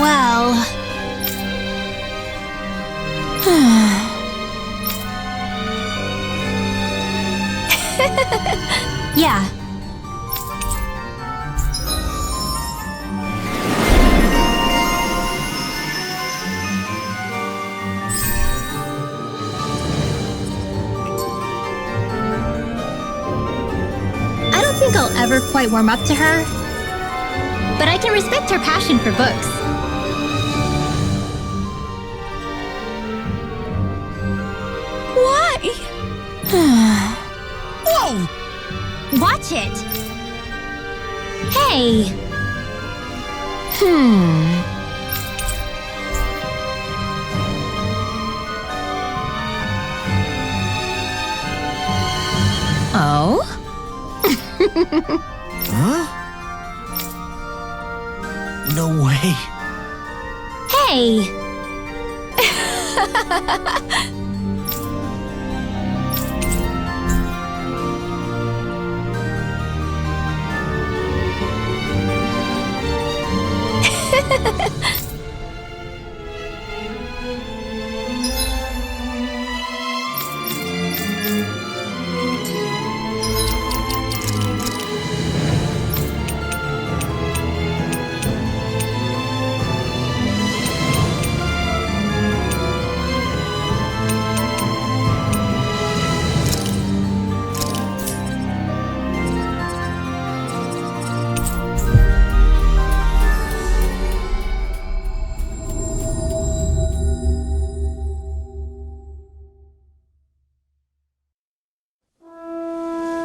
Well... yeah. I don't think I'll ever quite warm up to her, but I can respect her passion for books. Why? Whoa! Watch it! Hey! Oh? Huh? No way. Hey!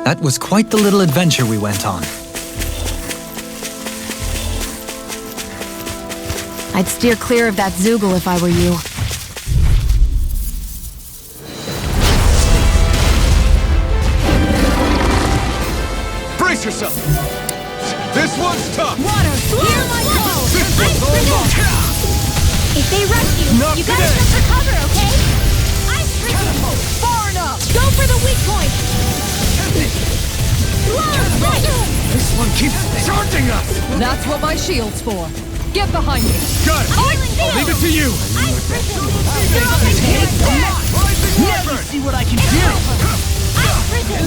That was quite the little adventure we went on. I'd steer clear of that Zoogle if I were you. Brace yourself! This one's tough! Water! Here my call! This one's all wrong! If they rush you, Not you gotta today. jump for cover, okay? Ice prison! Far enough! Go for the weak point! This one keeps charging us! That's what my shield's for. Get behind me. Got it! I'll leave it to you! Ice prison! Take that! Never see what I can do! Ice prison!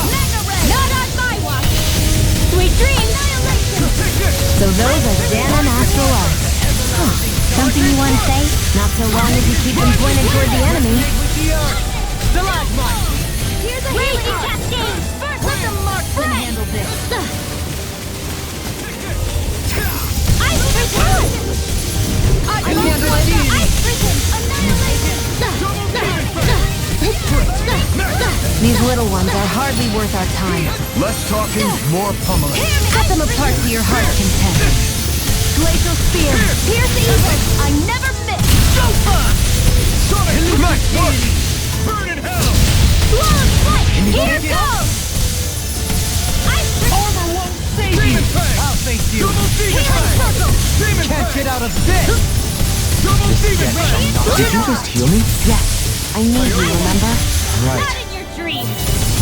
Mega ray! Not on my watch! Sweet dreams! So those are Dan and Astral Arts. Something you want to say? Not so long as you keep them pointed toward the enemy. Here's a healing cascade! First, let the marksman handle this! Ice prison! I can handle it easy. Ice prison! Annihilation! These little ones are hardly worth our time. Less talking, more pummeling. Cut them apart to your heart's content. Glacial Spear. Here's the evil! I never miss! So fun! Sonic, nice work! Burn in hell! Long flight! Here goes! Ice prison! Armor won't save you! I'll face you! Double Demon Fang! Demon Can't get out of this! Double Demon Fang! Did you just heal me? Yes, I need you, remember? Not Right. in your dreams!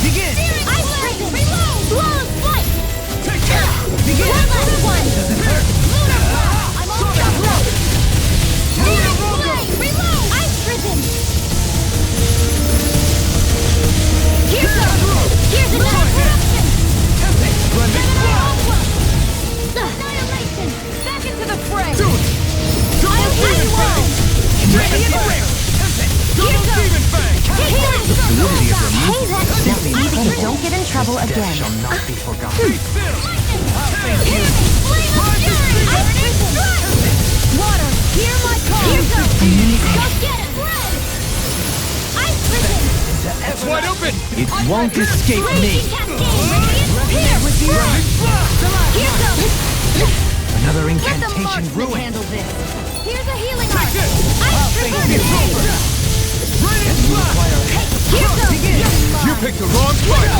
Begin! Ice prison! Reload! Long flight! Take that! Begin! One last one! Doesn't hurt! Lunar Claw! I'm on the road! Lunar Lunar Rogo! Flame! Reload! Ice prison! Here's Here's another corruption! Blending Blood! Annihilation! Back into the fray! Do it! Double I'll Demon take Fang! Ready Demon and Fang! Here Double goes. Demon Fang! Fluidity of your Hey, that's nothing. But don't get in trouble death again. shall not be forgotten. Be still! Flame of Fury! Ice prison! Water, hear my call. Here goes! Go get it! Red! Ice prison! It's wide open! It won't escape me. Raging Cascade! Radiant! Here! Here goes! Another Let the incantation marksman ruined. handle this. Here's a healing Take art! this! Ice prison! Radiant Blast! Here goes! You picked the wrong fight!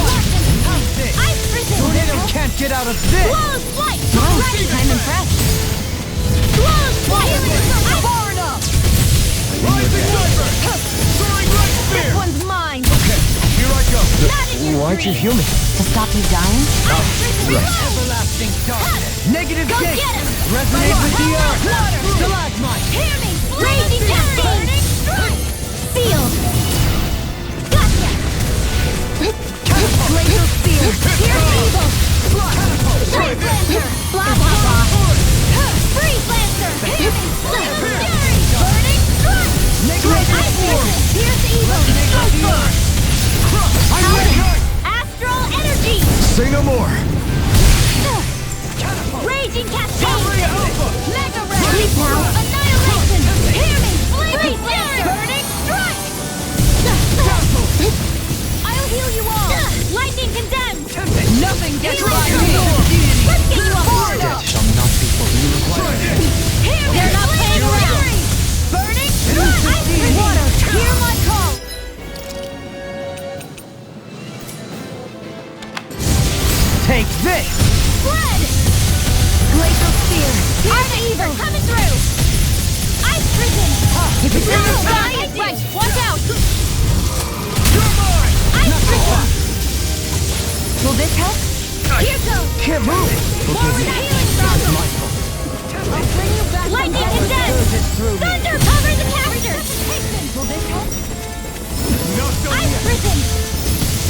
Ice prison! Tornado can't get out of this! Close flight! I'm impressed. Close flight! Far enough. Rising Diver! Soaring Light Spear! One's mine. Okay, here I go. Not in your aren't you human? To stop you dying? Everlasting darkness. Negative Go shape. get him! Resonate with the earth. Stalagmite. Hear me! Raging cascade! Sealed! Gotcha! Glacial spear. Here's evil! Freeze Lancer! Blah blah blah! Freeze Lancer! Hear me! Fury! Burning strike! Negative Ice force. Lancer! Here's evil! Resonate with the earth. I'm ready. Astral energy! Say no more. Raging cascade! Fury Alpha. Mega ray! Sleep now! Annihilation! Hear me! Freeze Lancer! Burning strike! I'll heal you all! Lightning condemned! Nothing gets Healing by circle! me. Let's get you up! Death shall not be what we require. They're not playing around! Burning strike! Water! Hear my call! Take this. Spread! Glacial spear. Here's evil! Coming through! Ice prison! If it's in the Right! Watch out! You're mine. Ice prison! Will this help? Here goes! Can't move. Forward healing circle! I'll bring you back. Lightning condemned! Surges through me. Thunder cover the caster! Will this help? No, Ice prison!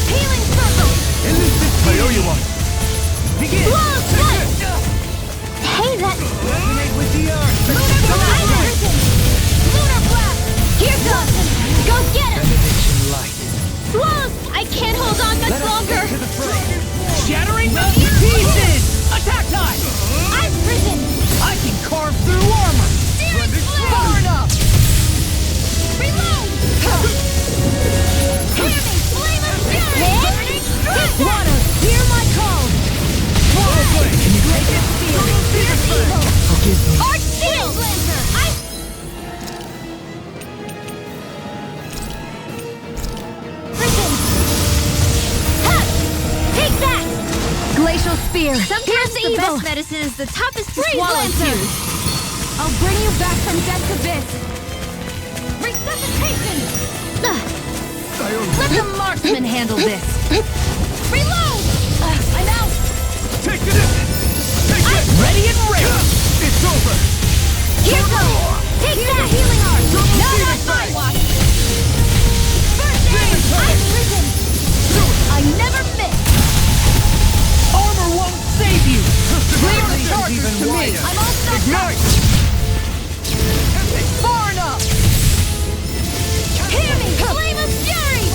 Healing circle! I owe you one. Begin. Blow of sight! Hey, that... Resonate with the earth. Lunar blast! Lunar blast! Here goes! Go get him! Benediction light. Blows! I can't hold on much Let us longer! get to the fray. Shattering the pieces. Attack time. Ice prison! I can carve through armor. Searing flame! Far enough. Reload! Hear me! Flame of fury! Burning strike! Water! Hear my call! Water flame. Can you take it? Here's evil! Forgive me. Arch shield! Lancer! Ice... Prison! Ha! Take that! Glacial spear. Sometimes the evil. best medicine is the toughest to Freeze swallow Lancer! too. I'll bring you back from death's abyss. Resuscitation! Let the marksman handle this. Reload! I'm out! Take this. Take it. Ready and ready. It's over. Here goes! Take that! Healing art! Not on my watch! First aid! Ice prison! I never miss! Armor won't save you. Leave the charges to me. I'm all stuck up! Ignite. Far enough. Hear me! Flame of fury!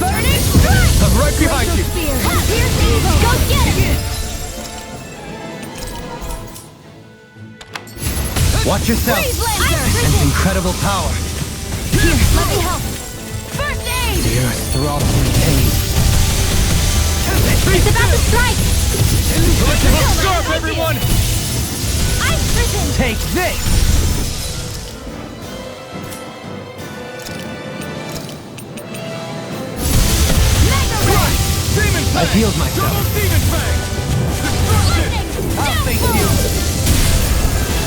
Burning strike! I'm right behind you. Spear. Ha! Here's evil! Go get him! Watch yourself. Freeze Lancer! Ice And prison! incredible power. Here, let me help! First aid! The earth throbs in pain. It's about to strike! Let's get sharp, everyone. Ice prison! Take this. Mega ray! Demon I Fang. healed myself. Double Demon Fang. Lightning! I'll face Downfall! you.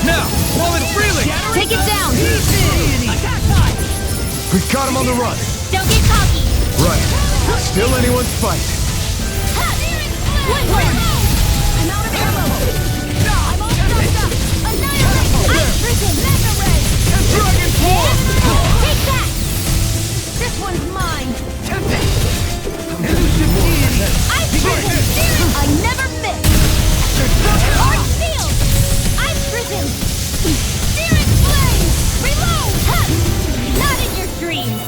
Now, while it's reeling. Take it down. Attack time. We've got him on the run. Don't get cocky! Right. Still anyone's fight. Ha! One more! I'm out of ammo! I'm all stuffed up! Annihilate! Ice prison! Mega ray! Dragon Form. Take that! This one's mine! Elusive deity. Ice prison! Searing! I never miss! Arch shield! Ice prison! Searing flame! Reload! Ha! Not in your dreams!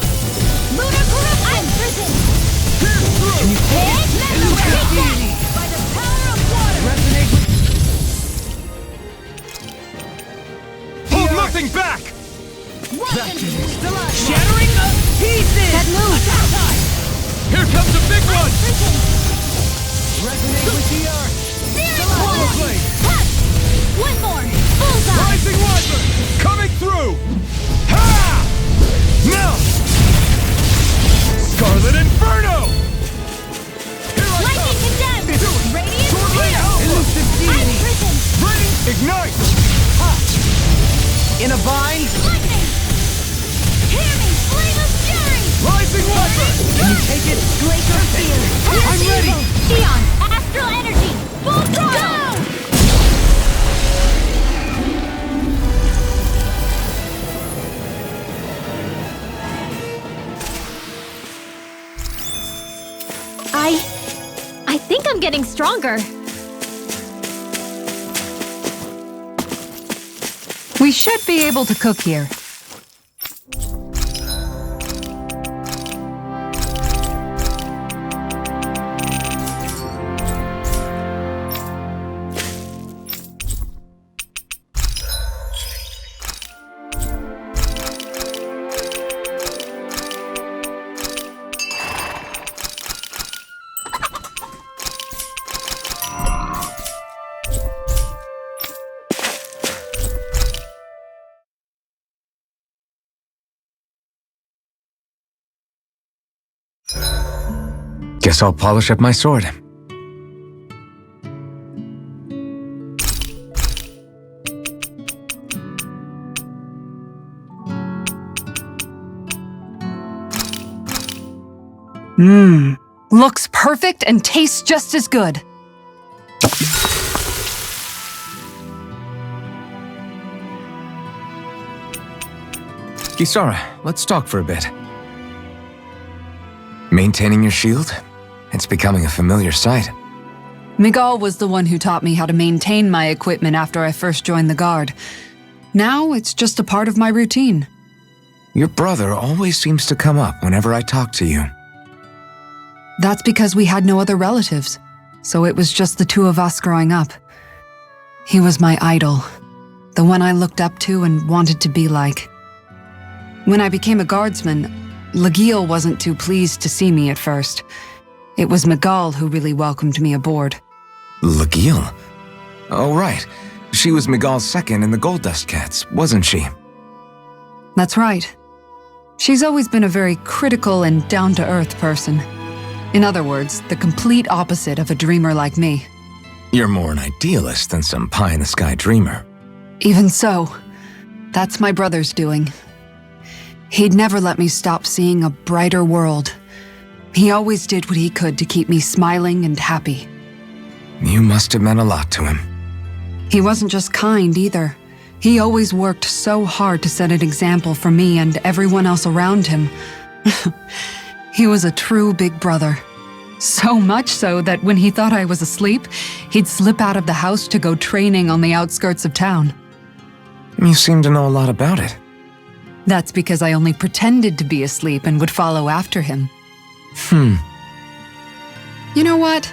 Lunar corruption! Ice prison! Pierce through. Hit! Mega ray! Take that! By the power of water! Resonate with. Hold nothing back. Welcome to Shattering the pieces. That move. Attack time. Here comes the big one. prison! Resonate with the earth. Searing Power flame! blade. Ha! One more! Bullseye! Rising Wyvern. Coming through. Ha! Now. Scarlet Inferno. Here I Lightning come. condemned! Do it. Radiant Sword shield! Elusive Ice deity. prison! Bring. Ignite. Ha. In a bind. Lightning! Hear me! Flame of fury! Rising Wyvern. take it? Glacial Spear. I'm ready! Eon, astral energy, full throttle! I think I'm getting stronger. We should be able to cook here. Guess I'll polish up my sword. Looks perfect and tastes just as good. Kisara, let's talk for a bit. Maintaining your shield? It's becoming a familiar sight. Miguel was the one who taught me how to maintain my equipment after I first joined the Guard. Now it's just a part of my routine. Your brother always seems to come up whenever I talk to you. That's because we had no other relatives, so it was just the two of us growing up. He was my idol, the one I looked up to and wanted to be like. When I became a guardsman, Lagiel wasn't too pleased to see me at first. It was Miguel who really welcomed me aboard. Lagiel? Oh, right. She was Miguel's second in the Gold Dust Cats, wasn't she? That's right. She's always been a very critical and down-to-earth person. In other words, the complete opposite of a dreamer like me. You're more an idealist than some pie-in-the-sky dreamer. Even so, that's my brother's doing. He'd never let me stop seeing a brighter world. He always did what he could to keep me smiling and happy. You must have meant a lot to him. He wasn't just kind either. He always worked so hard to set an example for me and everyone else around him. He was a true big brother. So much so that when he thought I was asleep, he'd slip out of the house to go training on the outskirts of town. You seem to know a lot about it. That's because I only pretended to be asleep and would follow after him. You know what?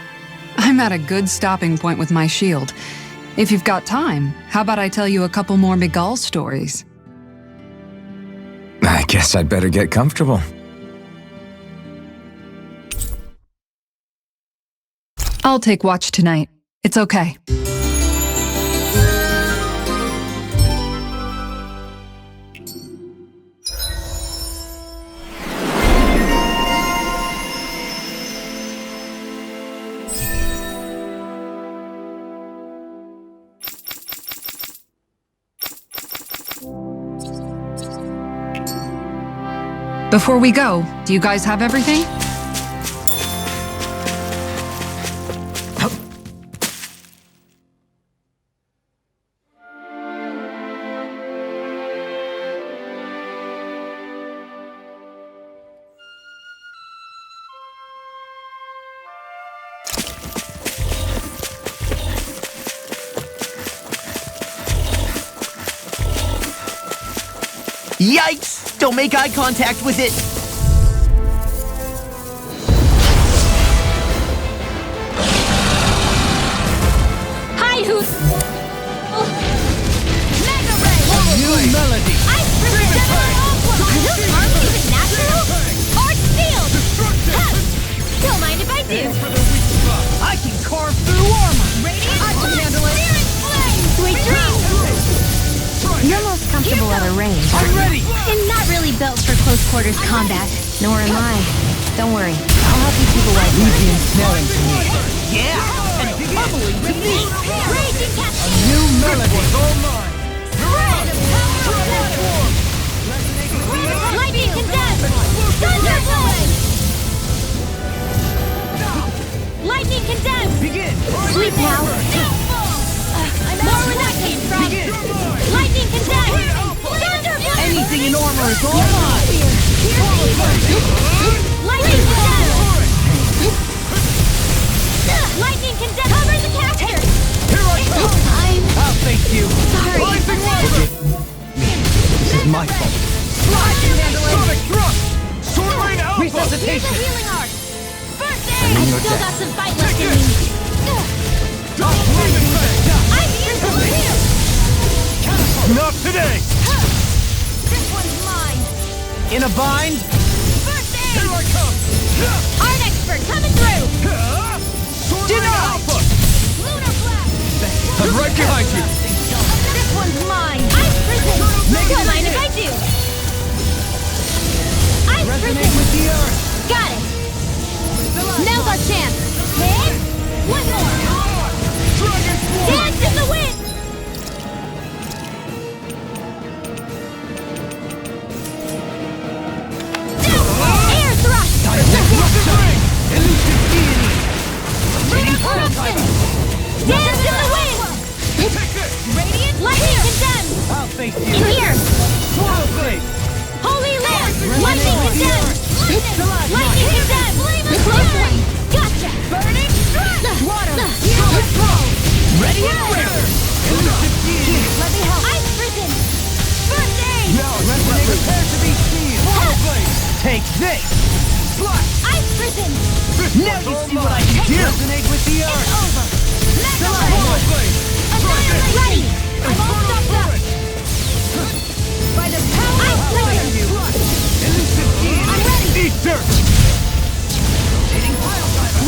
I'm at a good stopping point with my shield. If you've got time, how about I tell you a couple more Miguel stories? I guess I'd better get comfortable. I'll take watch tonight. It's okay. Before we go, do you guys have everything? Yikes! Don't make eye contact with it! Hi, Hoot! Mega Ray! New melody! Ice Resistance! Are those arms even natural? Arch Field! Huh. Don't mind if I do. I can carve through armor! Radiant I can handle it! Spirit Flame! Sweet dreams! You're most comfortable at a range. I'm ready! I'm not really built for close quarters combat. Nor am I. Don't worry. I'll help you keep away. Easy and snaring to me. Yeah! And bubbling to me! Raging Captain! New melody! All mine! Lightning Condensed! Thunderblade! is all mine! Lightning condemned! Lightning condemned! Cover the caster! Here I come! I'll face you! Sorry. Rising lava! This is my fault. Sonic thrust! Sword Rain Alpha! Here's a Resuscitation! healing art! First aid! I mean, I've you're still dead. got some fight left in me. Double Demon Fang! I'm here! Not today! This one's mine! In a bind? First aid! Here I come! Art expert coming through! Sword Rain Alpha! Lunar blast! I'm right behind you! This one's mine! Ice prison! Don't mind if I do! Ice Resonate prison! with the earth! Got it! Now's our chance! Hit! One more! Dragon Swarm! Dance in the wind! Air thrust! Elusive Ring! Elusive Deity! Lunar corruption! Dance in the wind! Take this! Radiant lightning condemned! I'll face In you! here! Swallow Blade! Holy land! Lightning condemned! Lightning condemned! Close one! Gotcha! Burning strike! Water! Solid flow! Ready and rare! Elusive Deity! Let me help! Ice prison! First aid! Now resonate! Prepare to be seen! Swallow Blade! Take this! Slash! Ice prison! Now you see what I can do! Resonate with the It's earth! over! Mega Swallow blade! Blade! Annihilate! Ready! I'm all stopped up! By the power of water! Elusive Deity! I'm ready! Eat dirt!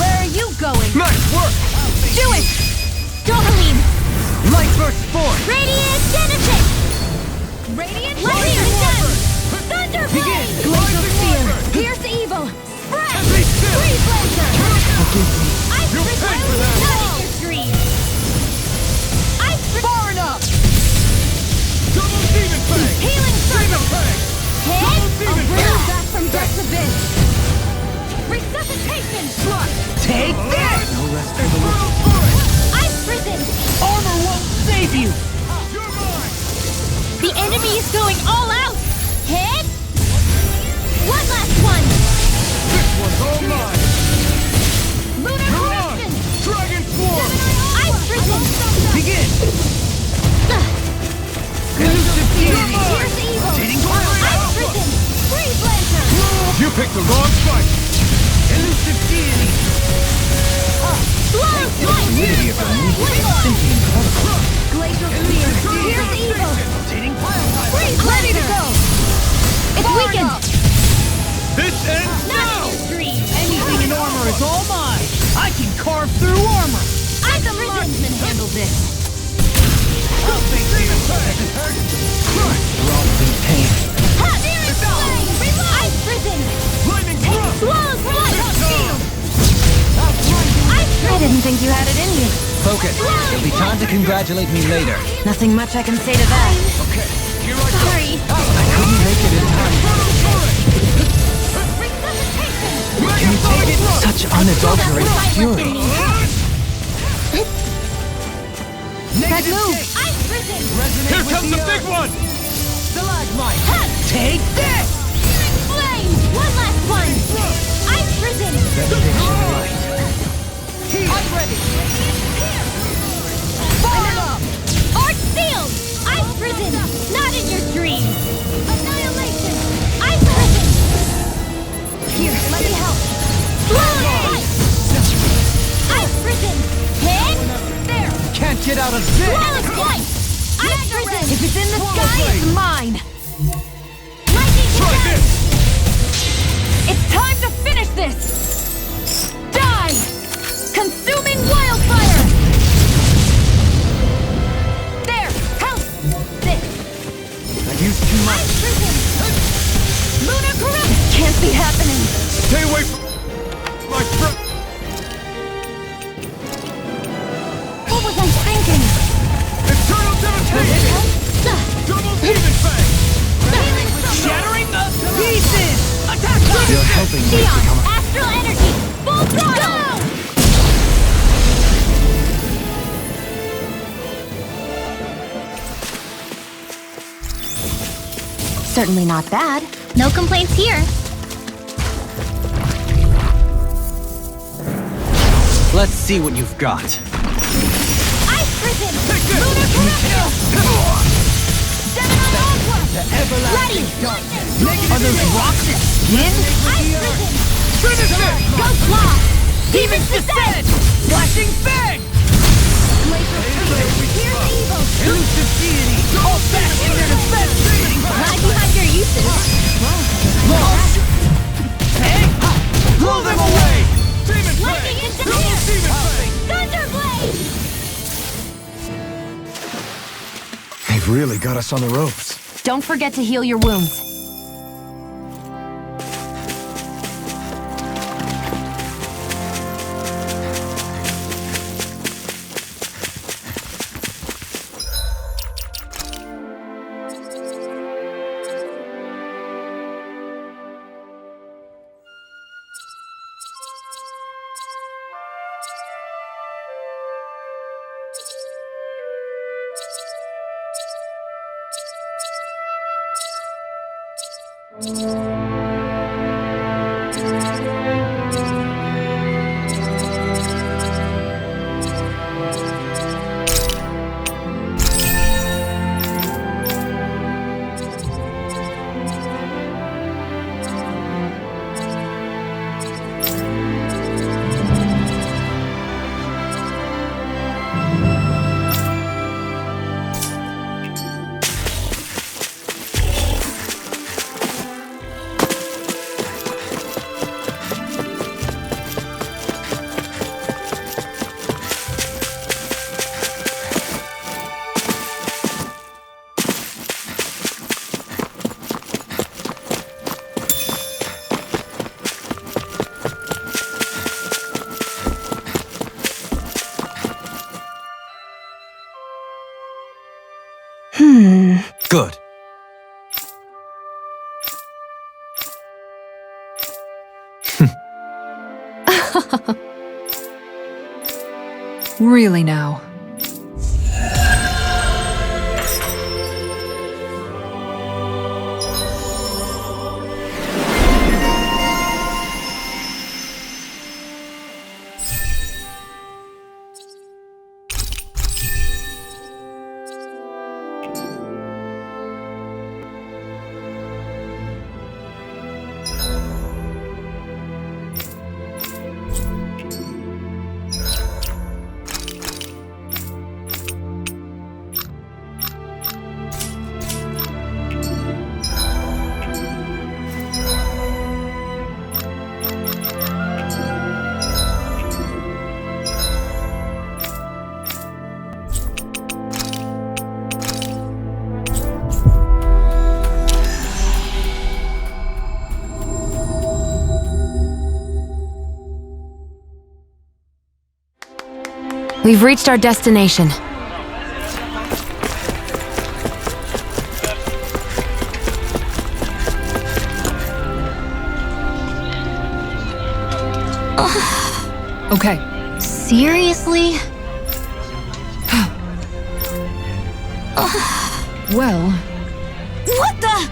Where are you going? Nice work! Do it! Dohalim! Light Burst Force! Radiant Genesis! Radiant Lightning condemned! Thunder Begin! Blade! Glacial Fear! Pierce evil! Spread! Be still! Free Blazer! Ice You'll prison! pay for that. Not in your dreams! Ice prison! Far enough! Double Demon Fang! Healing Demon circle! Fang! Hit! Double Demon Bring Fang! back from death's abyss! Resuscitation! Take this! No rest for the wicked. Ice prison! Armor won't save you! You're mine! The enemy is going all out! Hit! One last one! This one's all mine! Lunar You're on! corruption! Dragon Swarm! Ice prison! Begin! Elusive Deity! Pierce evil! Taking Ice fire! prison! Free Blazer! You picked the wrong fight! Elusive Deity! Slow slice! Fluidity of your movement is simply incredible. Glacial spear! Pierce evil! Rotating pile driver! Free ready to go! It's weakened! This ends Not now! in your dreams! Anything in armor is all mine! I can carve through armor! I'm the marksman handle this! I'll face you! You're always in pain. Ha! Searing flame! Reload! Ice prison! Lightning thrust! Swallow slice! Shield! I didn't think you had it in you. Focus. It'll be time to congratulate me later. Nothing much I can say to that. Okay, here I go! Sorry. I couldn't make it in time. Resuscitation! You take it such unadulterated fury. That move! Ice prison! Here comes the big one! Stalagmite. Ha! Take this! Flame! One last one! Ice prison! Benediction light. I'm ready! Fire up! Art sealed! Ice prison! Not in your dreams! Annihilation! Ice prison! Here, let me help! Slow ice! Ice prison! Hit! There! Can't get out of this! Flawless flight! Ice prison! If it's in the Swallow sky, blade. it's mine! Lightning Try condemned! this! It's time to finish this! Die! Consuming wildfire! There! Help! This! I've used too much. Ice prison! Lunar corrupt! This can't be happening! Stay away from my friend! What was I thinking? Eternal devastation! Double Demon Fang! Healing circle! Shattering the pieces! Attack! You're helping me Dion! become Astral energy! Full throttle! Certainly not bad. No complaints here. Let's see what you've got. Ice Prison! Lunar Corruption! Gemini Onward! The everlasting Ready! darkness. Are those rocks its skin? Ice Prison! Finish it! Go Claw! Demons descend! Flashing fang! Glacial Freezers! Here's evil! Elusive deity! All back in their defense! Glad you had your uses. Launch! Hey! Blow them away! Demon Lightning fang! into Double here! demon fang! Thunderblade! They've really got us on the ropes. Don't forget to heal your wounds. Good. Really now. We've reached our destination. Okay. Seriously? Well, What the?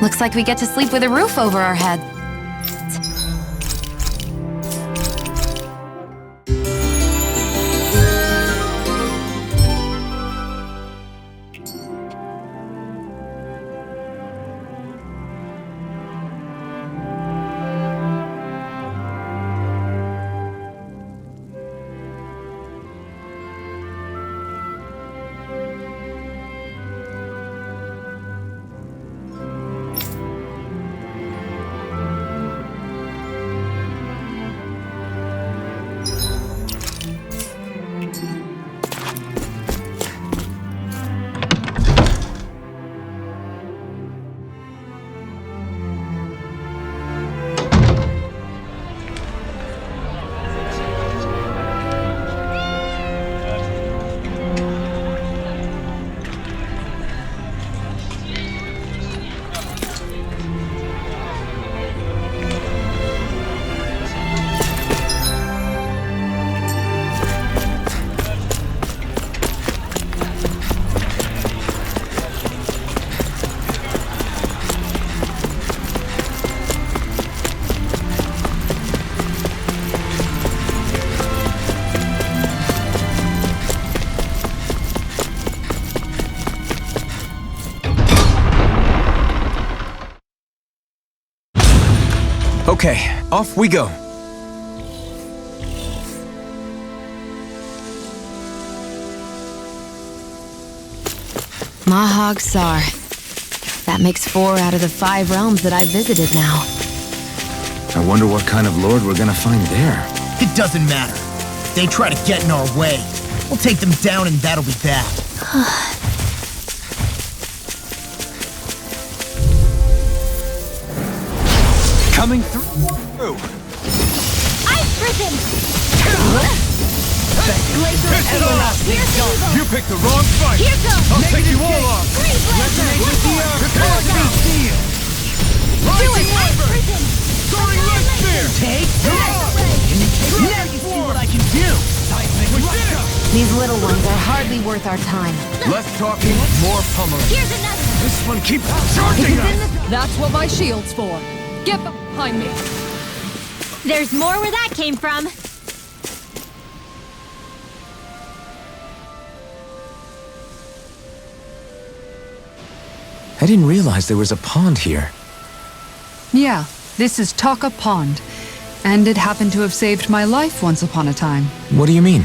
Looks like we get to sleep with a roof over our head. Okay, off we go. Mahag Sar. That makes 4 out of the 5 realms that I've visited now. I wonder what kind of lord we're gonna find there. It doesn't matter. If they try to get in our way, we'll take them down and that'll be that. Coming through. I've risen! You picked the wrong fight. Here goes! I'll take you all off. Freeze Resonate with the earth. Prepare to be seen. Do Rising it! I've River. risen! Soaring Red Spear. Take that! Now you see what I can do! We did it. These little ones are hardly worth our time. Less talking, more pummeling. Here's another! This one keeps charging us. That's what my shield's for. Get behind me. There's more where that came from. I didn't realize there was a pond here. Yeah, this is Taka Pond. And it happened to have saved my life once upon a time. What do you mean?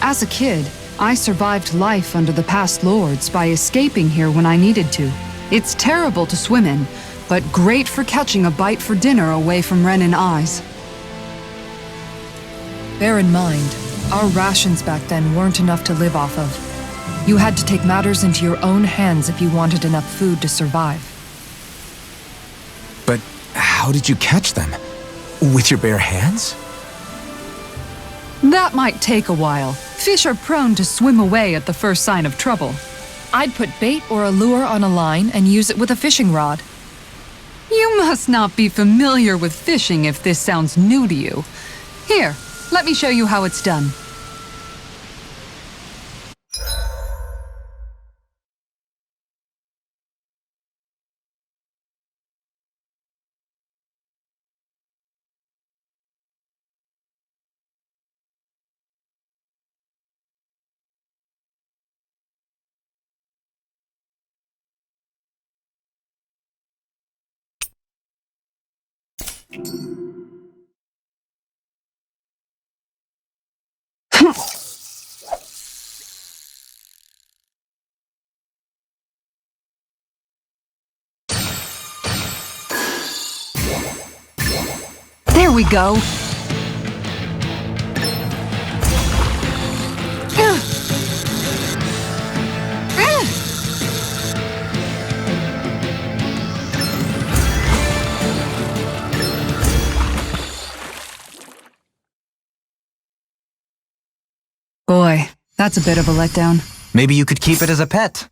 As a kid, I survived life under the past lords by escaping here when I needed to. It's terrible to swim in, but great for catching a bite for dinner away from Ren and eyes. Bear in mind, our rations back then weren't enough to live off of. You had to take matters into your own hands if you wanted enough food to survive. But how did you catch them? With your bare hands? That might take a while. Fish are prone to swim away at the first sign of trouble. I'd put bait or a lure on a line and use it with a fishing rod. You must not be familiar with fishing if this sounds new to you. Here, let me show you how it's done. There we go. Boy, that's a bit of a letdown. Maybe you could keep it as a pet.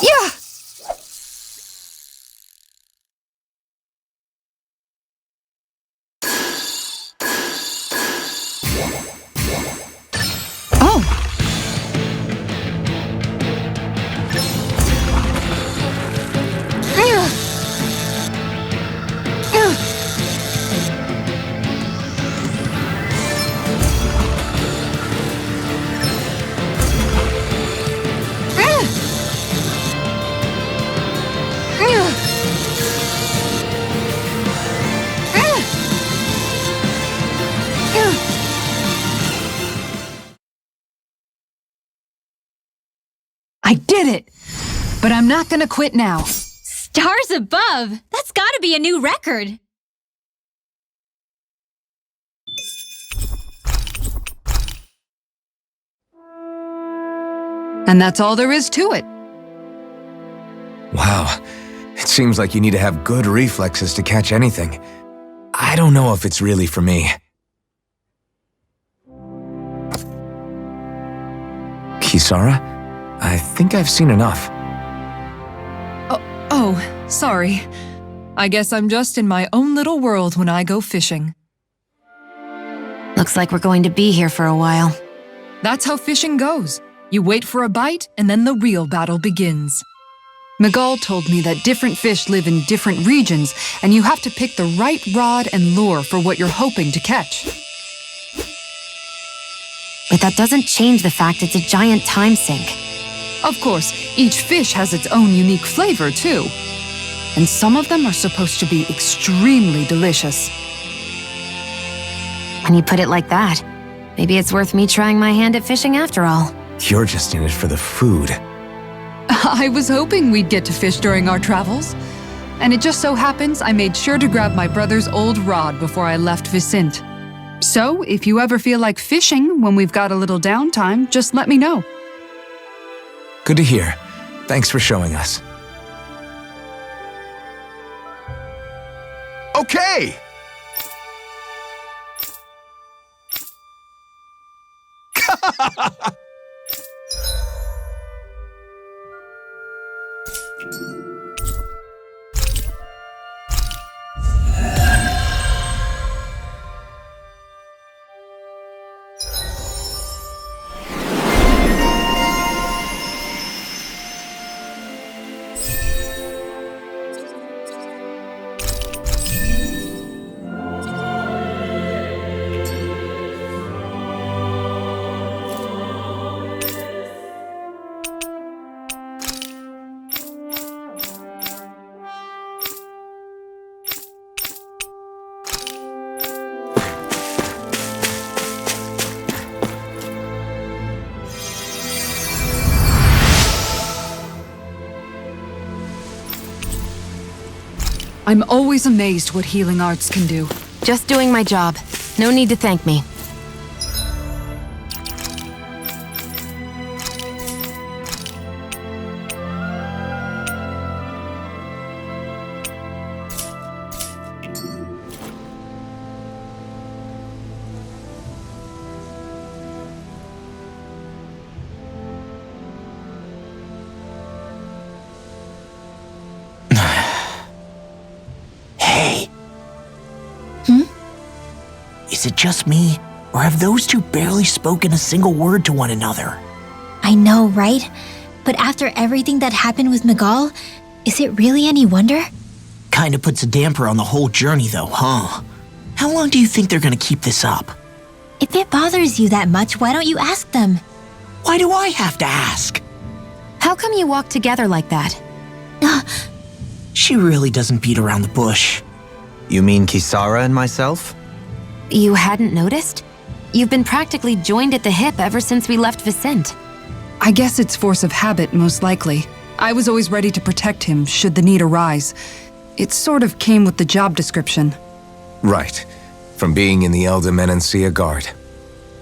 Yeah! Oh! I did it! But I'm not gonna quit now. Stars above! That's gotta be a new record! And that's all there is to it. Wow. It seems like you need to have good reflexes to catch anything. I don't know if it's really for me. Kisara? I think I've seen enough. Oh, sorry. I guess I'm just in my own little world when I go fishing. Looks like we're going to be here for a while. That's how fishing goes. You wait for a bite, and then the real battle begins. Miguel told me that different fish live in different regions, and you have to pick the right rod and lure for what you're hoping to catch. It But that doesn't change the fact it's a giant time sink. Of course, each fish has its own unique flavor, too. And some of them are supposed to be extremely delicious. When you put it like that, maybe it's worth me trying my hand at fishing after all. You're just in it for the food. I was hoping we'd get to fish during our travels. And it just so happens I made sure to grab my brother's old rod before I left Vicente. So, if you ever feel like fishing when we've got a little downtime, just let me know. Good to hear. Thanks for showing us. Okay! I'm always amazed what healing arts can do. Just doing my job. No need to thank me. Hey. Is it just me, or have those two barely spoken a single word to one another? I know, right? But after everything that happened with Miguel, is it really any wonder? Kinda puts a damper on the whole journey though, huh? How long do you think they're gonna keep this up? If it bothers you that much, why don't you ask them? Why do I have to ask? How come you walk together like that? She really doesn't beat around the bush. You mean Kisara and myself? You hadn't noticed? You've been practically joined at the hip ever since we left Vicente. I guess it's force of habit, most likely. I was always ready to protect him, should the need arise. It sort of came with the job description. Right. From being in the Elder Menancia Guard.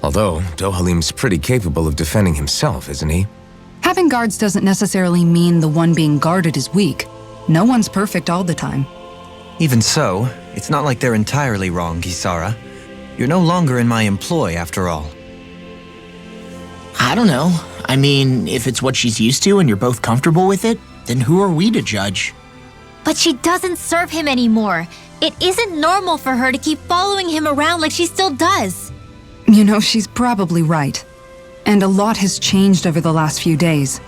Although, Dohalim's pretty capable of defending himself, isn't he? Having guards doesn't necessarily mean the one being guarded is weak. No one's perfect all the time. Even so, it's not like they're entirely wrong, Kisara. You're no longer in my employ, after all. I don't know. I mean, if it's what she's used to and you're both comfortable with it, then who are we to judge? But she doesn't serve him anymore. It isn't normal for her to keep following him around like she still does. You know, she's probably right. And a lot has changed over the last few days.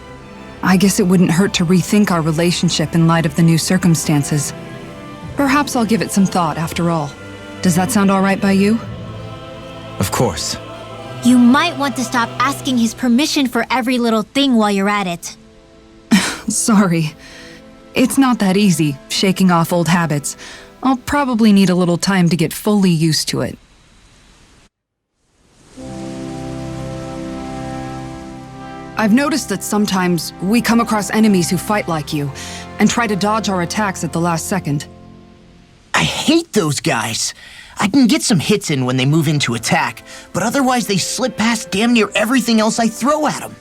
I guess it wouldn't hurt to rethink our relationship in light of the new circumstances. Perhaps I'll give it some thought after all. Does that sound all right by you? Of course. You might want to stop asking his permission for every little thing while you're at it. Sorry. It's not that easy, shaking off old habits. I'll probably need a little time to get fully used to it. I've noticed that sometimes we come across enemies who fight like you, and try to dodge our attacks at the last second. I hate those guys. I can get some hits in when they move into attack, but otherwise they slip past damn near everything else I throw at them.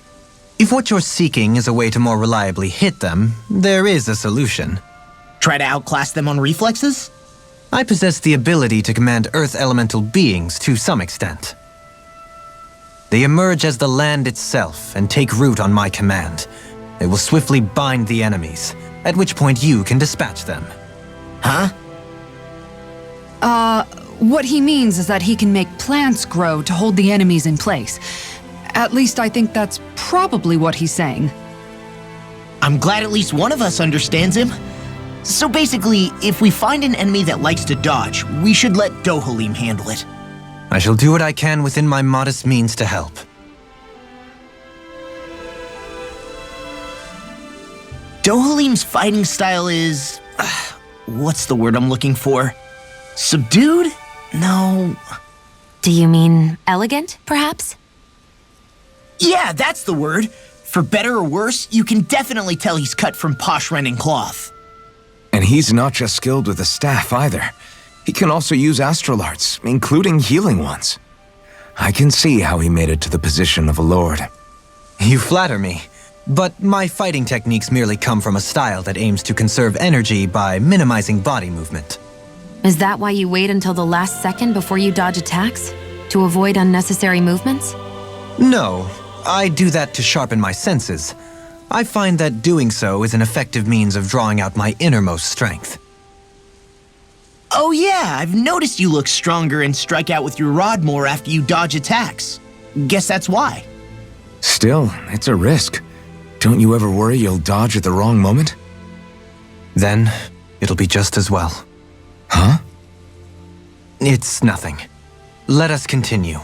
If what you're seeking is a way to more reliably hit them, there is a solution. Try to outclass them on reflexes? I possess the ability to command Earth elemental beings to some extent. They emerge as the land itself and take root on my command. They will swiftly bind the enemies, at which point you can dispatch them. Huh? What he means is that he can make plants grow to hold the enemies in place. At least I think that's probably what he's saying. I'm glad at least one of us understands him. So basically, if we find an enemy that likes to dodge, we should let Dohalim handle it. I shall do what I can within my modest means to help. Dohalim's fighting style is... what's the word I'm looking for? Subdued? No... Do you mean elegant, perhaps? Yeah, that's the word. For better or worse, you can definitely tell he's cut from posh Renin cloth. And he's not just skilled with the staff either. He can also use astral arts, including healing ones. I can see how he made it to the position of a lord. You flatter me, but my fighting techniques merely come from a style that aims to conserve energy by minimizing body movement. Is that why you wait until the last second before you dodge attacks? To avoid unnecessary movements? No, I do that to sharpen my senses. I find that doing so is an effective means of drawing out my innermost strength. Oh yeah, I've noticed you look stronger and strike out with your rod more after you dodge attacks. Guess that's why. Still, it's a risk. Don't you ever worry you'll dodge at the wrong moment? Then, it'll be just as well. Huh? It's nothing. Let us continue.